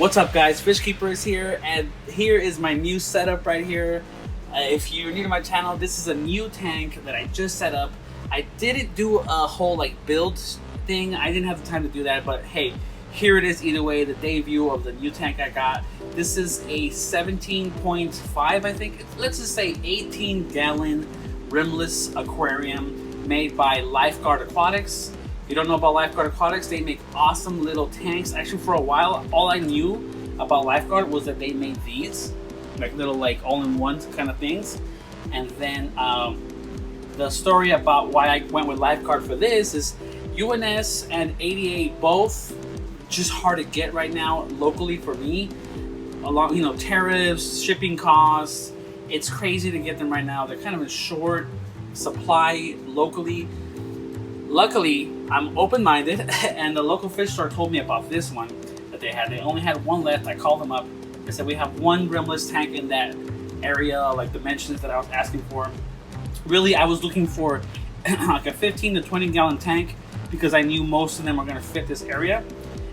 What's up, guys? Fish Keeper is here, and here is my new setup right here. If you're new to my channel, this is a new tank that I just set up. I didn't do a whole build thing. I didn't have the time to do that, but hey, here it is either way, the debut of the new tank I got. This is a 17.5, I think. Let's just say 18-gallon rimless aquarium made by Lifegard Aquatics. If you don't know about Lifegard Aquatics, they make awesome little tanks. Actually, for a while, all I knew about Lifegard was that they made these, little all-in-one kind of things. And then the story about why I went with Lifegard for this is UNS and 88 both just hard to get right now locally for me. Along, tariffs, shipping costs, it's crazy to get them right now. They're kind of in short supply locally. Luckily, I'm open-minded, and the local fish store told me about this one that they had. They only had one left. I called them up. I said, we have one rimless tank in that area, dimensions that I was asking for. Really, I was looking for a 15 to 20-gallon tank because I knew most of them are going to fit this area.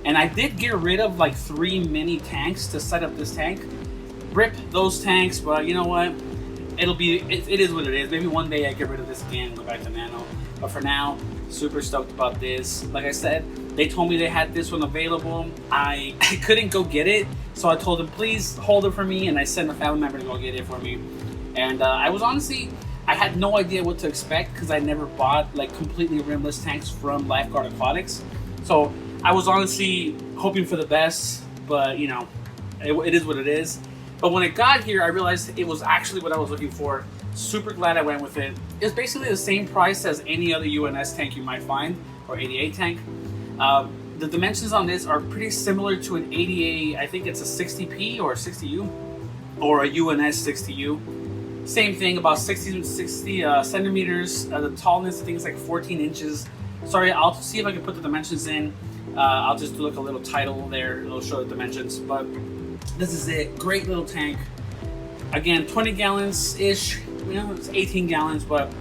And I did get rid of 3 mini tanks to set up this tank. Rip those tanks, but you know what? It is what it is. Maybe one day I get rid of this again and go back to nano. But for now, super stoked about this. Like I said, they told me they had this one available. I couldn't go get it, so I told them, please hold it for me, and I sent a family member to go get it for me. And I had no idea what to expect because I never bought completely rimless tanks from Lifegard Aquatics. So I was honestly hoping for the best, but it is what it is. But when it got here, I realized it was actually what I was looking for. Super glad I went with it. It's basically the same price as any other UNS tank you might find, or 88 tank. The dimensions on this are pretty similar to an 88, I think it's a 60P or 60U, or a UNS 60U. Same thing, about 60 centimeters. The tallness, I think, is 14 inches. Sorry, I'll see if I can put the dimensions in. I'll just do a little title there. It'll show the dimensions, but this is it. Great little tank. Again, 20 gallons-ish. It's 18 gallons, but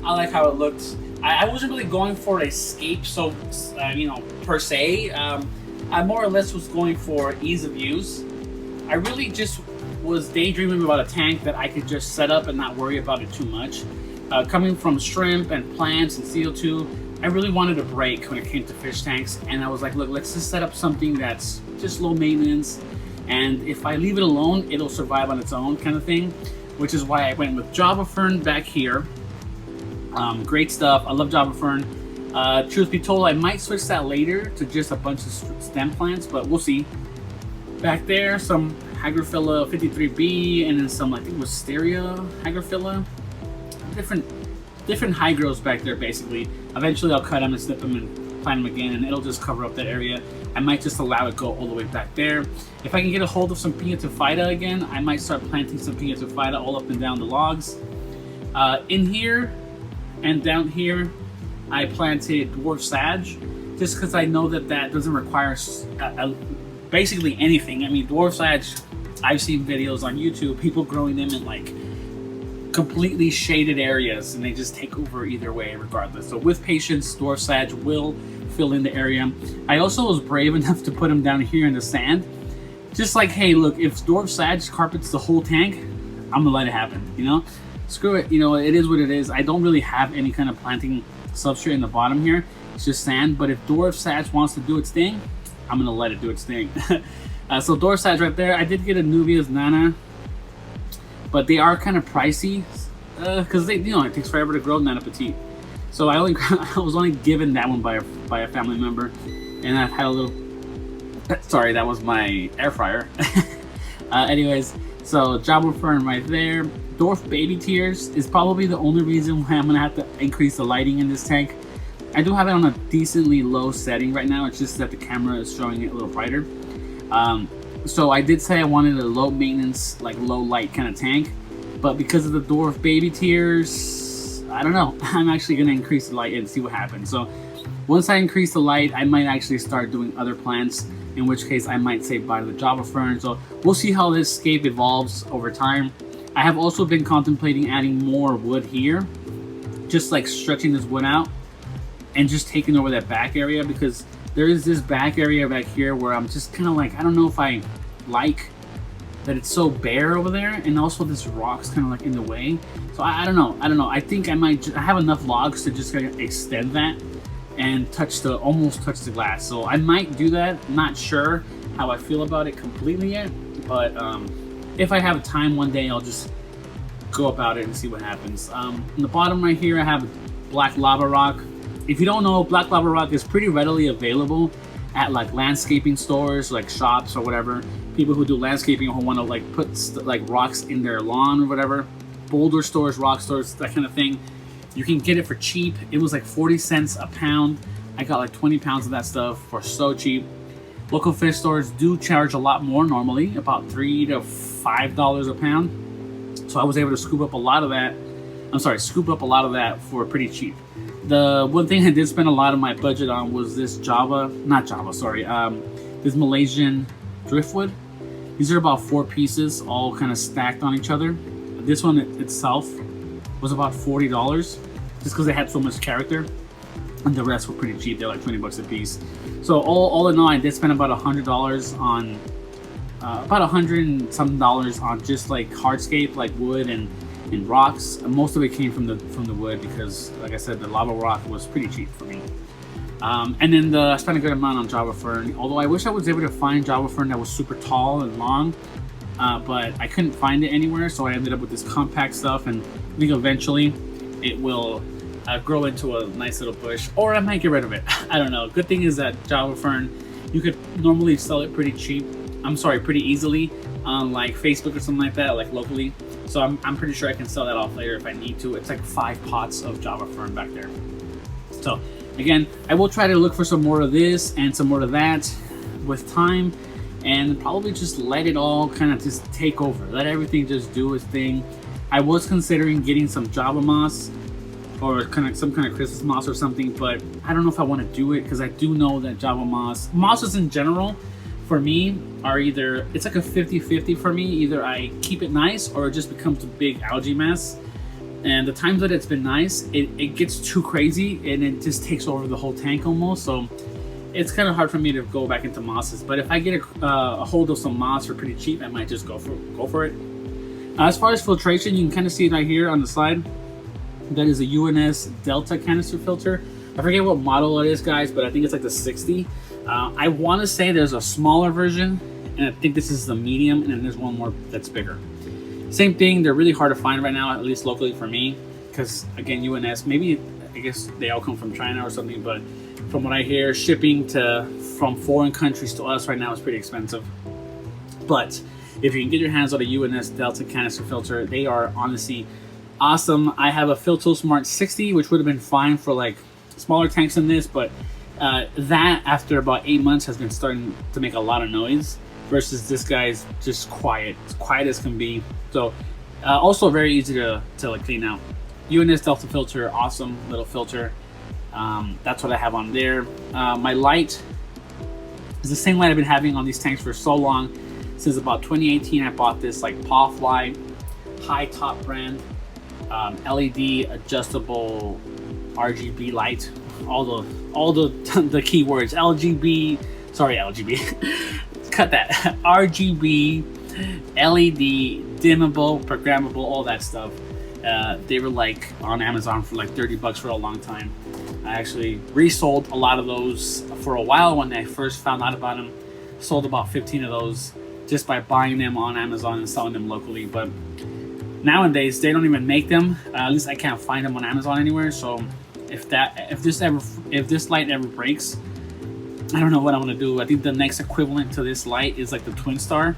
I like how it looks. I wasn't really going for a scape, so per se. I more or less was going for ease of use. I really just was daydreaming about a tank that I could just set up and not worry about it too much. Coming from shrimp and plants and CO2, I really wanted a break when it came to fish tanks, and I was like, look, let's just set up something that's just low maintenance, and if I leave it alone, it'll survive on its own kind of thing, which is why I went with Java Fern back here. Great stuff. I love Java Fern. Truth be told, I might switch that later to just a bunch of stem plants, but we'll see. Back there, some Hygrophila 53B, and then some, I think it was Wisteria Hygrophila. Different hygros back there, basically. Eventually, I'll cut them and snip them and plant them again, and it'll just cover up that area. I might just allow it go all the way back there. If I can get a hold of some Pinatophyta again, I might start planting some Pinatophyta all up and down the logs. In here and down here, I planted dwarf sag, just because I know that doesn't require basically anything. I mean, dwarf sag, I've seen videos on YouTube, people growing them in completely shaded areas, and they just take over either way regardless. So with patience, dwarf sag will fill in the area. I also was brave enough to put them down here in the sand. Just hey, look, if dwarf sag carpets the whole tank, I'm gonna let it happen, Screw it, it is what it is. I don't really have any kind of planting substrate in the bottom here. It's just sand, but if dwarf sag wants to do its thing, I'm gonna let it do its thing. So dwarf sag right there. I did get a Nubia's Nana, but they are kind of pricey because it takes forever to grow Nana Petite. So I was only given that one by a family member, and I've had a little. Sorry, that was my air fryer. Anyways, so Java Fern right there. Dwarf baby tears is probably the only reason why I'm gonna have to increase the lighting in this tank. I do have it on a decently low setting right now. It's just that the camera is showing it a little brighter. So I did say I wanted a low maintenance, low light kind of tank, but because of the dwarf baby tears, I don't know. I'm actually going to increase the light and see what happens. So once I increase the light, I might actually start doing other plants, in which case I might say bye to the Java Fern. So we'll see how this scape evolves over time. I have also been contemplating adding more wood here, just stretching this wood out and just taking over that back area, because there is this back area back here where I'm just kind of like, I don't know if I like that it's so bare over there, and also this rock's kind of like in the way. So I don't know. I think I might. I have enough logs to just kind of extend that and almost touch the glass. So I might do that. I'm not sure how I feel about it completely yet, but if I have time one day, I'll just go about it and see what happens. On the bottom right here, I have black lava rock. If you don't know, black lava rock is pretty readily available at like landscaping stores, like shops or whatever. People who do landscaping who want to like put like rocks in their lawn or whatever. Boulder stores, rock stores, that kind of thing. You can get it for cheap. It was like 40 cents a pound. I got like 20 pounds of that stuff for so cheap. Local fish stores do charge a lot more normally, about $3 to $5 a pound. So I was able to scoop up a lot of that. For pretty cheap. The one thing I did spend a lot of my budget on was this this Malaysian Driftwood. These are about 4 pieces, all kind of stacked on each other. This one itself was about $40, just because they had so much character, and the rest were pretty cheap. They're like 20 bucks a piece. So all in all, I did spend about $100 on, about $100 and some dollars on just like hardscape, like wood and rocks. Most of it came from the wood because, like I said, the lava rock was pretty cheap for me. And then I spent a good amount on Java Fern, although I wish I was able to find Java Fern that was super tall and long, but I couldn't find it anywhere, so I ended up with this compact stuff, and I think eventually it will grow into a nice little bush, or I might get rid of it. I don't know. Good thing is that Java Fern, you could normally sell it pretty easily on like Facebook or something like that, like locally. So I'm pretty sure I can sell that off later if I need to. It's like 5 pots of Java Fern back there. So again, I will try to look for some more of this and some more of that with time, and probably just let it all kind of just take over. Let everything just do its thing. I was considering getting some Java moss or some kind of Christmas moss or something, but I don't know if I want to do it because I do know that Java mosses in general, for me, are either, it's like a 50-50 for me. Either I keep it nice or it just becomes a big algae mess. And the times that it's been nice, it gets too crazy and it just takes over the whole tank almost. So it's kind of hard for me to go back into mosses. But if I get a hold of some moss for pretty cheap, I might just go for it. As far as filtration, you can kind of see it right here on the slide. That is a UNS Delta canister filter. I forget what model it is, guys, but I think it's like the 60. I want to say there's a smaller version, and I think this is the medium, and then there's one more that's bigger. Same thing, they're really hard to find right now, at least locally for me, because again, UNS, maybe, I guess they all come from China or something, but from what I hear, shipping from foreign countries to us right now is pretty expensive. But if you can get your hands on a UNS Delta canister filter, they are honestly awesome. I have a Filto Smart 60, which would have been fine for like smaller tanks than this, but that after about 8 months has been starting to make a lot of noise, versus this guy's just quiet as can be. So also very easy to like clean out. UNS Delta filter, awesome little filter. That's what I have on there. My light is the same light I've been having on these tanks for so long. Since about 2018, I bought this like Pawfly high top brand LED adjustable RGB light. All the keywords LGB. Cut that. RGB, LED, dimmable, programmable, all that stuff. They were like on Amazon for like 30 bucks for a long time. I actually resold a lot of those for a while when I first found out about them. Sold about 15 of those just by buying them on Amazon and selling them locally. But nowadays they don't even make them. At least I can't find them on Amazon anywhere. So if this light ever breaks, I don't know what I'm gonna do. I think the next equivalent to this light is like the Twin Star,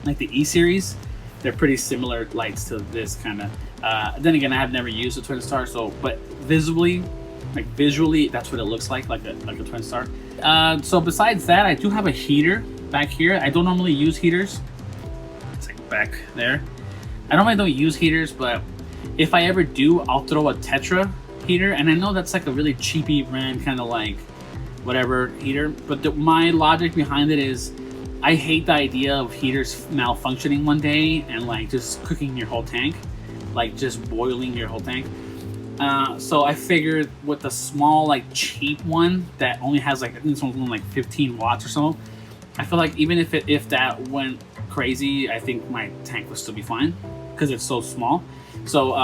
like the E series. They're pretty similar lights to this kind of. Then again, I have never used a Twin Star, so but visually, that's what it looks like a Twin Star. So besides that, I do have a heater back here. I don't normally use heaters. It's like back there. I normally don't use heaters, but if I ever do, I'll throw a Tetra heater, and I know that's like a really cheapy brand, kind of like whatever heater, but my logic behind it is I hate the idea of heaters malfunctioning one day and like just cooking your whole tank, like just boiling your whole tank. So I figured with the small, like cheap one that only has like, I think it's only like 15 watts or so. I feel like even if that went crazy, I think my tank would still be fine because it's so small. So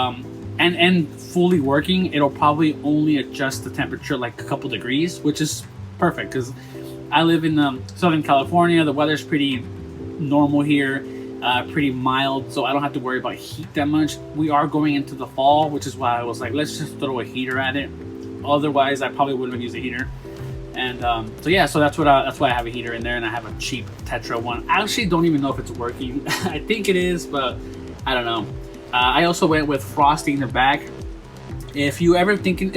and fully working, it'll probably only adjust the temperature like a couple degrees, which is perfect because I live in Southern California. The weather's pretty normal here, pretty mild, so I don't have to worry about heat that much. We are going into the fall, which is why I was like, let's just throw a heater at it. Otherwise, I probably wouldn't have used a heater. And so yeah, so that's why I have a heater in there, and I have a cheap Tetra one. I actually don't even know if it's working. I think it is, but I don't know. I also went with frosting the back. If you ever thinking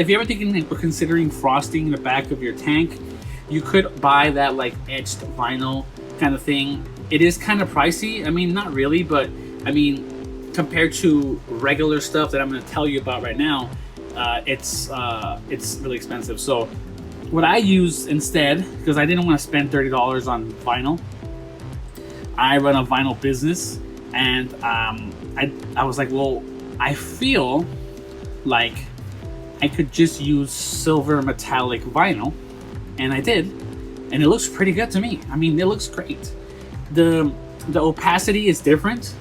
or considering frosting the back of your tank, you could buy that like etched vinyl kind of thing. It is kind of pricey. I mean, not really, but I mean, compared to regular stuff that I'm going to tell you about right now, it's really expensive. So what I use instead, because I didn't want to spend $30 on vinyl, I run a vinyl business, and I was like, well, I feel like I could just use silver metallic vinyl, and I did, and it looks pretty good to me. I mean, it looks great. The opacity is different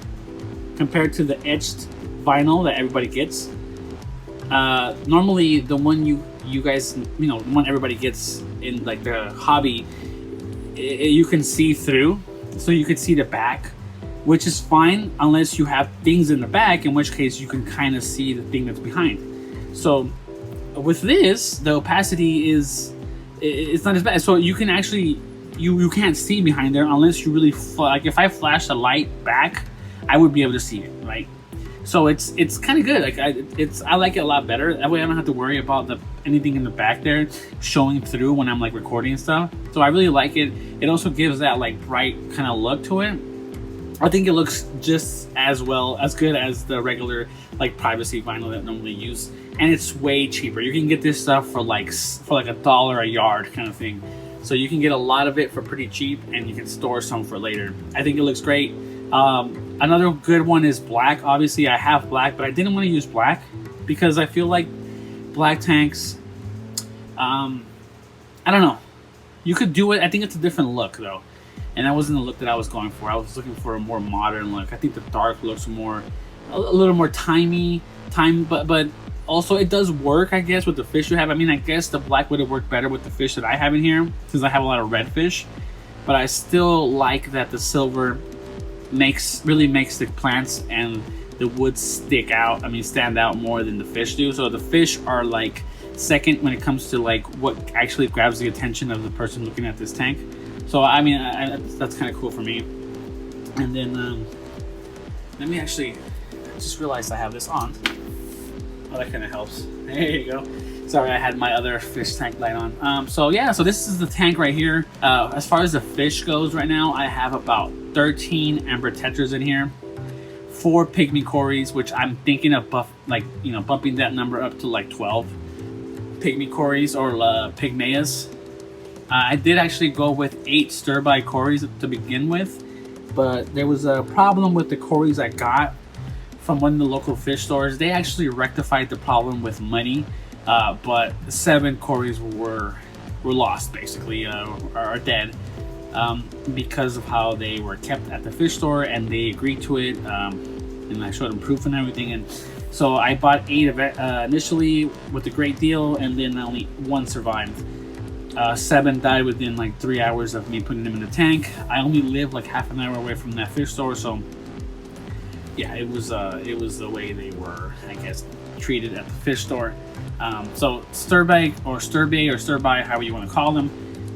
compared to the etched vinyl that everybody gets. Normally, the one you guys, the one everybody gets in like the hobby, you can see through, so you could see the back, which is fine unless you have things in the back, in which case you can kind of see the thing that's behind. So with this, the opacity it's not as bad. So you can actually, you can't see behind there unless you really, like if I flash the light back, I would be able to see it, right? So it's kind of good. Like I like it a lot better. That way I don't have to worry about anything in the back there showing through when I'm like recording and stuff. So I really like it. It also gives that like bright kind of look to it. I think it looks just as good as the regular like privacy vinyl that I normally use, and it's way cheaper. You can get this stuff for like $1 a yard kind of thing. So you can get a lot of it for pretty cheap, and you can store some for later. I think it looks great. Another good one is black. Obviously I have black, but I didn't want to use black because I feel like black tanks, I don't know. You could do it. I think it's a different look though. And that wasn't the look that I was going for. I was looking for a more modern look. I think the dark looks a little more timey, but also it does work, I guess, with the fish you have. I mean, I guess the black would have worked better with the fish that I have in here, since I have a lot of red fish. But I still like that the silver really makes the plants and the wood stand out more than the fish do. So the fish are like second when it comes to like what actually grabs the attention of the person looking at this tank. So I mean, that's kind of cool for me. And then let me actually, I just realized I have this on. Oh, that kind of helps. There you go. Sorry, I had my other fish tank light on. So yeah, so this is the tank right here. As far as the fish goes right now, I have about 13 Amber Tetras in here, 4 pygmy cories, which I'm thinking of bumping that number up to like 12 pygmy cories or pygmaeas. I did actually go with 8 stir-by cories to begin with, but there was a problem with the cories I got from one of the local fish stores. They actually rectified the problem with money, but 7 cories were lost, basically, are dead, because of how they were kept at the fish store, and they agreed to it, and I showed them proof and everything. And so I bought 8 of it initially with a great deal, and then only 1 survived. 7 died within like 3 hours of me putting them in the tank. I only live like half an hour away from that fish store, so yeah, it was the way they were, I guess, treated at the fish store. So stir-by, however you want to call them.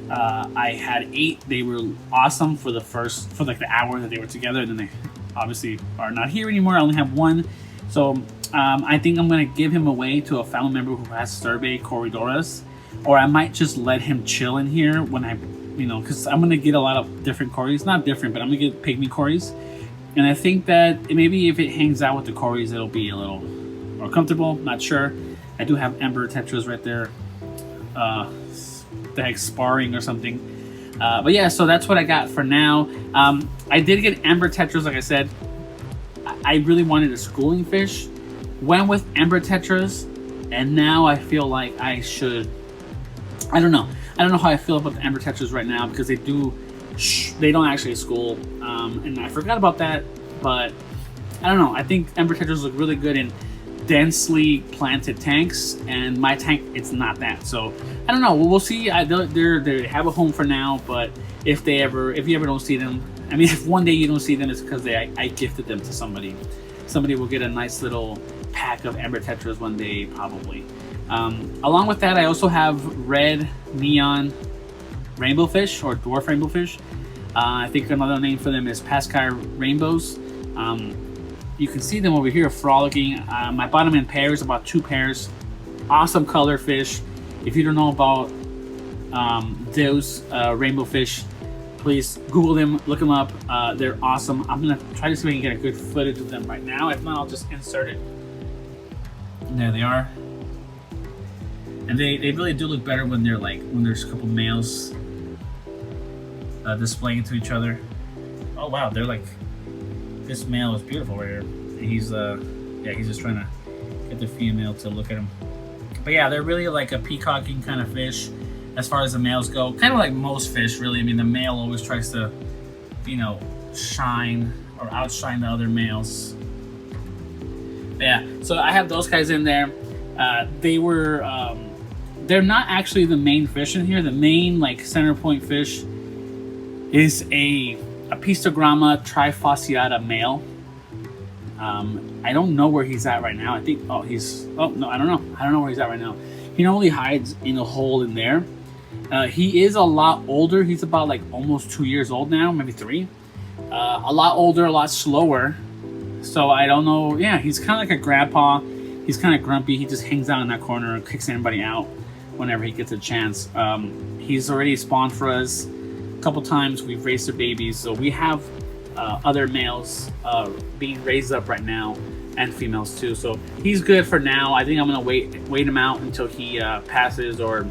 I had 8. They were awesome for like the hour that they were together, and then they obviously are not here anymore. I only have 1. So I think I'm gonna give him away to a family member who has stir-by corridoras. Or I might just let him chill in here when because I'm going to get a lot of different cories. Not different, but I'm going to get pygmy cories. And I think that maybe if it hangs out with the cories, it'll be a little more comfortable. Not sure. I do have Amber Tetras right there. The heck, sparring or something. But yeah, so that's what I got for now. I did get Amber Tetras, like I said. I really wanted a schooling fish. Went with Amber Tetras. and now I feel like I should. I don't know how I feel about the Ember Tetras right now, because they don't actually school, and I forgot about that. But I don't know. I think Ember Tetras look really good in densely planted tanks, and my tank, it's not that. So I don't know. We'll see. They have a home for now, but if you ever don't see them, I mean, if one day you don't see them, it's because I gifted them to somebody. Somebody will get a nice little pack of Ember Tetras one day, probably. Along with that, I also have red neon rainbow fish, or dwarf rainbow fish. I think another name for them is Pascal rainbows. You can see them over here frolicking. I bought them in pairs, about 2 pairs. Awesome color fish. If you don't know about those rainbow fish, please Google them, look them up. They're awesome. I'm gonna try to see if I can get a good footage of them right now. If not, I'll just insert it. And there they are. And they really do look better when there's a couple males displaying to each other. Oh wow, they're like, this male is beautiful right here. And he's just trying to get the female to look at him. But yeah, they're really like a peacocking kind of fish as far as the males go. Kind of like most fish, really. I mean, the male always tries to, you know, shine or outshine the other males. But yeah, so I have those guys in there. They're not actually the main fish in here. The main like center point fish is a Apistogramma Trifociata male. I don't know where he's at right now. I think, I don't know. I don't know where he's at right now. He normally hides in a hole in there. He is a lot older. He's about like almost 2 years old now, maybe 3. A lot older, a lot slower. So I don't know. Yeah, he's kind of like a grandpa. He's kind of grumpy. He just hangs out in that corner and kicks anybody out whenever he gets a chance. He's already spawned for us a couple times. We've raised their babies, so we have other males being raised up right now, and females too. So he's good for now. I think I'm gonna wait him out until he passes or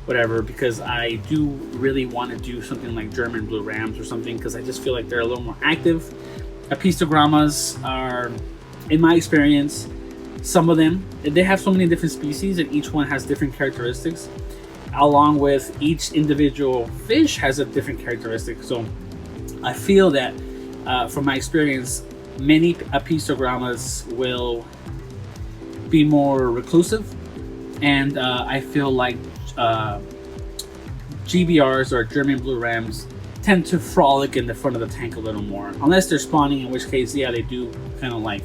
whatever, because I do really want to do something like German blue rams or something, because I just feel like they're a little more active. Apistogrammas are, in my experience, some of them, they have so many different species, and each one has different characteristics, along with each individual fish has a different characteristic. So I feel that from my experience, many Apistogrammas will be more reclusive, and I feel like GBRs, or German blue rams, tend to frolic in the front of the tank a little more, unless they're spawning, in which case, yeah, they do kind of like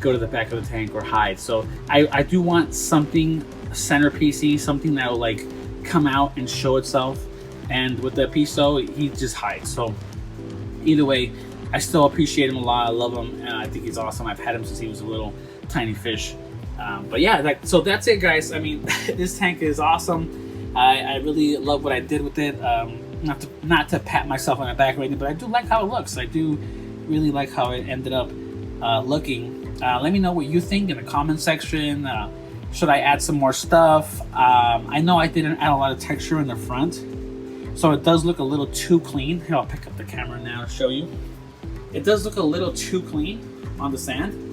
go to the back of the tank or hide. So I do want something centerpiecey, something that will like come out and show itself. And with the Apisto, he just hides. So either way, I still appreciate him a lot. I love him, and I think he's awesome. I've had him since he was a little tiny fish. But yeah, so that's it, guys. I mean, this tank is awesome. I really love what I did with it. Not to pat myself on the back or anything, but I do like how it looks. I do really like how it ended up looking. Let me know what you think in the comment section. Should I add some more stuff? I know I didn't add a lot of texture in the front, so it does look a little too clean. Here, I'll pick up the camera now to show you. It does look a little too clean on the sand.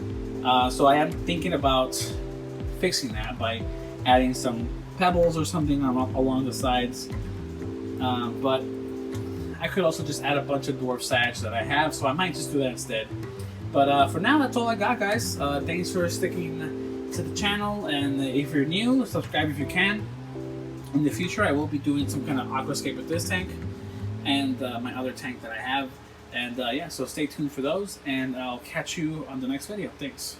So I am thinking about fixing that by adding some pebbles or something along the sides. But I could also just add a bunch of dwarf sage that I have, so I might just do that instead. But for now, that's all I got, guys. Thanks for sticking to the channel, and if you're new, subscribe if you can. In the future, I will be doing some kind of aquascape with this tank and my other tank that I have. And yeah, so stay tuned for those, and I'll catch you on the next video. Thanks.